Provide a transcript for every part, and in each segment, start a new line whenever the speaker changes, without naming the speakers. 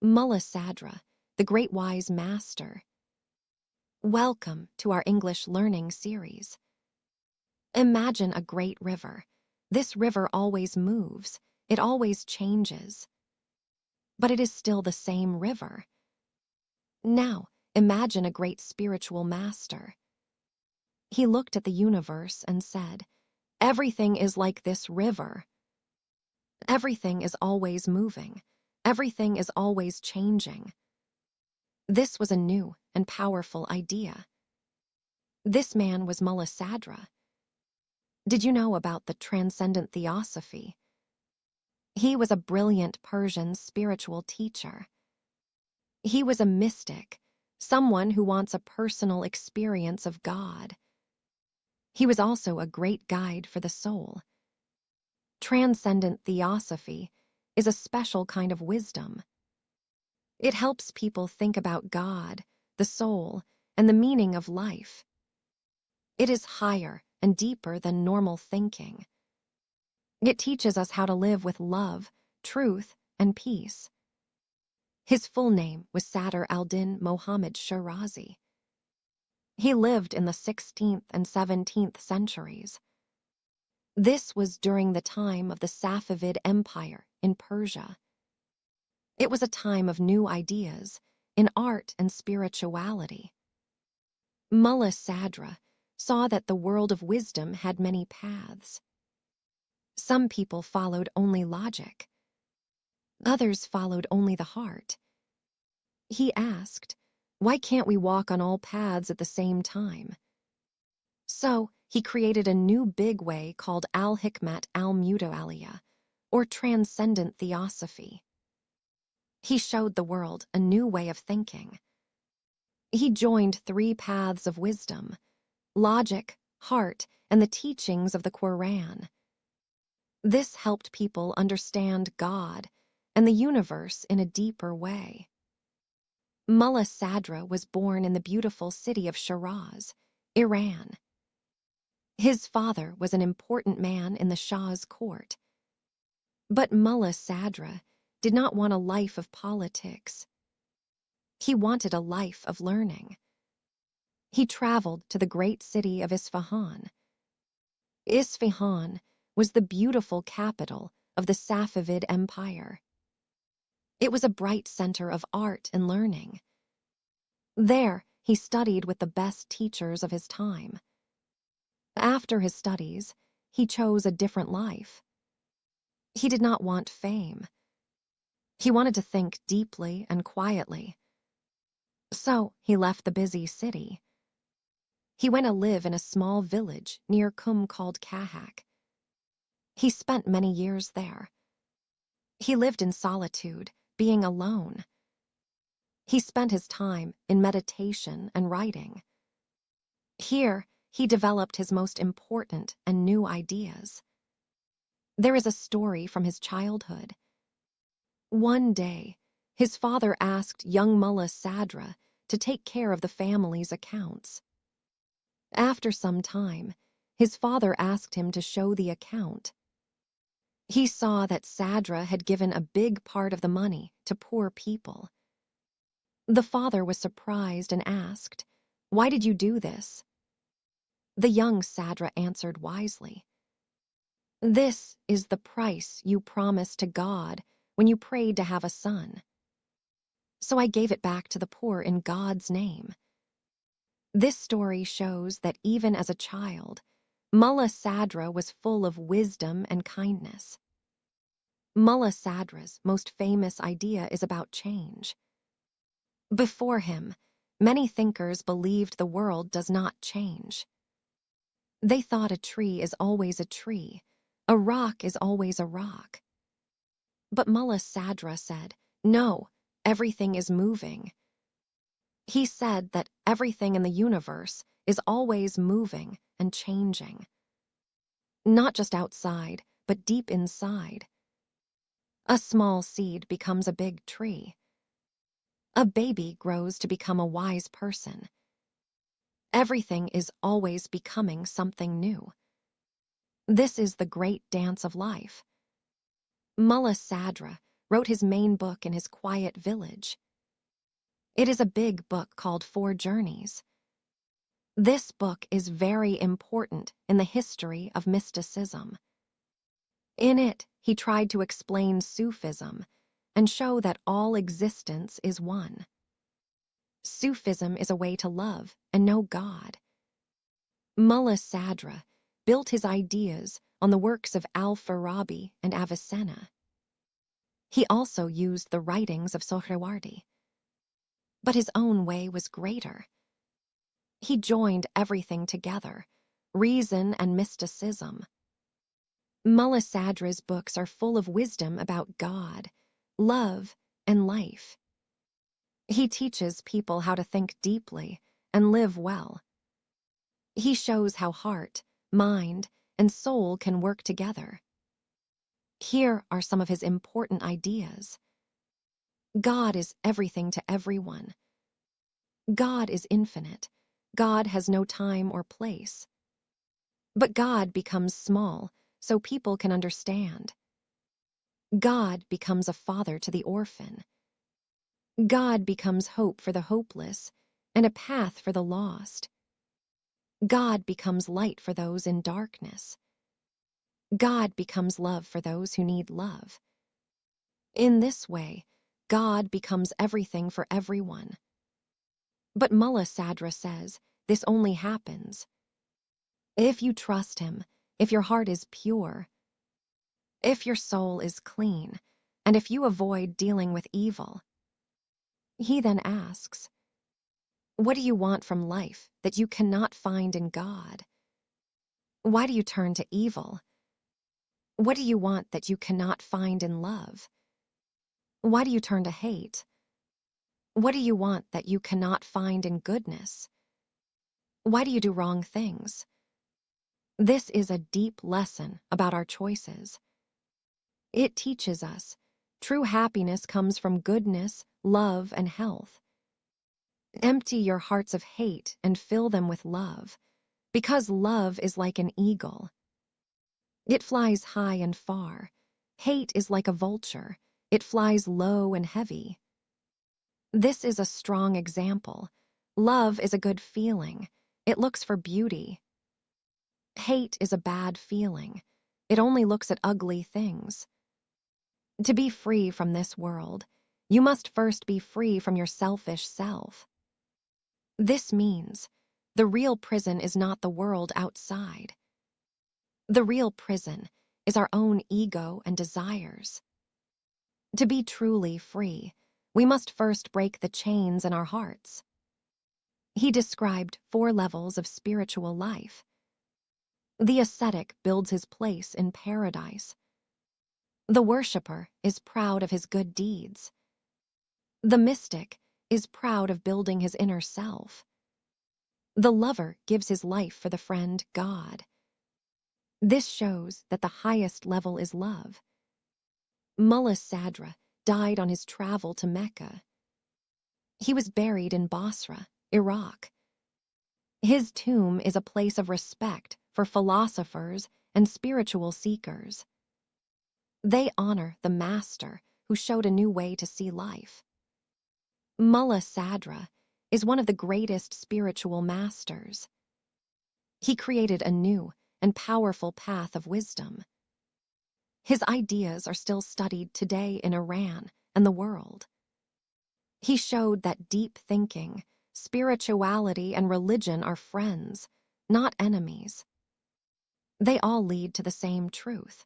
Mulla Sadra, the great wise master. Welcome to our English learning series. Imagine a great river. This river always moves, it always changes. But it is still the same river. Now, imagine a great spiritual master. He looked at the universe and said, "Everything is like this river. Everything is always moving. Everything is always changing." This was a new and powerful idea. This man was Mulla Sadra. Did you know about the Transcendent Theosophy? He was a brilliant Persian spiritual teacher. He was a mystic, someone who wants a personal experience of God. He was also a great guide for the soul. Transcendent Theosophy is a special kind of wisdom. It helps people think about God, the soul, and the meaning of life. It is higher and deeper than normal thinking. It teaches us how to live with love, truth, and peace. His full name was Sadr al-Din Mohammed Shirazi. He lived in the 16th and 17th centuries. This was during the time of the Safavid Empire in Persia. It was a time of new ideas in art and spirituality. Mulla Sadra saw that the world of wisdom had many paths. Some people followed only logic. Others followed only the heart. He asked, "Why can't we walk on all paths at the same time?" So he created a new big way called Al-Hikmat al-Muta'aliyah, or Transcendent Theosophy. He showed the world a new way of thinking. He joined three paths of wisdom: logic, heart, and the teachings of the Quran. This helped people understand God and the universe in a deeper way. Mulla Sadra was born in the beautiful city of Shiraz, Iran. His father was an important man in the Shah's court. But Mulla Sadra did not want a life of politics. He wanted a life of learning. He traveled to the great city of Isfahan. Isfahan was the beautiful capital of the Safavid Empire. It was a bright center of art and learning. There, he studied with the best teachers of his time. After his studies, he chose a different life. He did not want fame. He wanted to think deeply and quietly. So he left the busy city. He went to live in a small village near Qum called Kahak. He spent many years there. He lived in solitude, being alone. He spent his time in meditation and writing. Here, he developed his most important and new ideas. There is a story from his childhood. One day, his father asked young Mulla Sadra to take care of the family's accounts. After some time, his father asked him to show the account. He saw that Sadra had given a big part of the money to poor people. The father was surprised and asked, "Why did you do this?" The young Sadra answered wisely, "This is the price you promised to God when you prayed to have a son. So I gave it back to the poor in God's name." This story shows that even as a child, Mulla Sadra was full of wisdom and kindness. Mulla Sadra's most famous idea is about change. Before him, many thinkers believed the world does not change. They thought a tree is always a tree, a rock is always a rock. But Mulla Sadra said, "No, everything is moving." He said that everything in the universe is always moving and changing. Not just outside, but deep inside. A small seed becomes a big tree. A baby grows to become a wise person. Everything is always becoming something new. This is the great dance of life. Mulla Sadra wrote his main book in his quiet village. It is a big book called Four Journeys. This book is very important in the history of mysticism. In it, he tried to explain Sufism and show that all existence is one. Sufism is a way to love and know God. Mulla Sadra built his ideas on the works of Al-Farabi and Avicenna. He also used the writings of Sohrawardi. But his own way was greater. He joined everything together, reason and mysticism. Mulla Sadra's books are full of wisdom about God, love, and life. He teaches people how to think deeply and live well. He shows how heart, mind, and soul can work together. Here are some of his important ideas. God is everything to everyone. God is infinite. God has no time or place. But God becomes small so people can understand. God becomes a father to the orphan. God becomes hope for the hopeless and a path for the lost. God becomes light for those in darkness. God becomes love for those who need love. In this way, God becomes everything for everyone. But Mulla Sadra says this only happens if you trust him, if your heart is pure, if your soul is clean, and if you avoid dealing with evil. He then asks, what do you want from life that you cannot find in God? Why do you turn to evil? What do you want that you cannot find in love? Why do you turn to hate? What do you want that you cannot find in goodness? Why do you do wrong things? This is a deep lesson about our choices. It teaches us true happiness comes from goodness, love, and health. Empty your hearts of hate and fill them with love, because love is like an eagle. It flies high and far. Hate is like a vulture. It flies low and heavy. This is a strong example. Love is a good feeling. It looks for beauty. Hate is a bad feeling. It only looks at ugly things. To be free from this world, you must first be free from your selfish self. This means the real prison is not the world outside. The real prison is our own ego and desires. To be truly free, we must first break the chains in our hearts. He described 4 levels of spiritual life. The ascetic builds his place in paradise. The worshipper is proud of his good deeds. The mystic is proud of building his inner self. The lover gives his life for the friend God. This shows that the highest level is love. Mulla Sadra died on his travel to Mecca. He was buried in Basra, Iraq. His tomb is a place of respect for philosophers and spiritual seekers. They honor the master who showed a new way to see life. Mulla Sadra is one of the greatest spiritual masters. He created a new and powerful path of wisdom. His ideas are still studied today in Iran and the world. He showed that deep thinking, spirituality, and religion are friends, not enemies. They all lead to the same truth.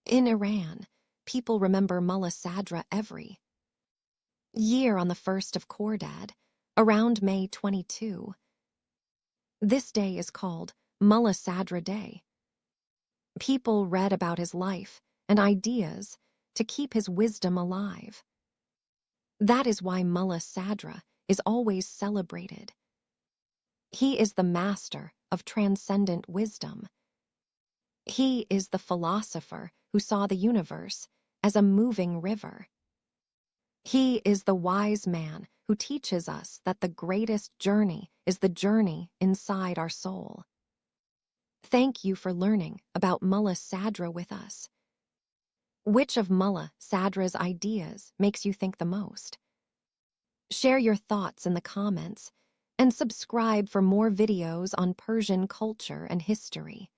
In Iran, people remember Mulla Sadra every year on the 1st of Khordad, around May 22. This day is called Mulla Sadra Day. People read about his life and ideas to keep his wisdom alive. That is why Mulla Sadra is always celebrated. He is the master of transcendent wisdom. He is the philosopher who saw the universe as a moving river. He is the wise man who teaches us that the greatest journey is the journey inside our soul. Thank you for learning about Mulla Sadra with us. Which of Mulla Sadra's ideas makes you think the most? Share your thoughts in the comments and subscribe for more videos on Persian culture and history.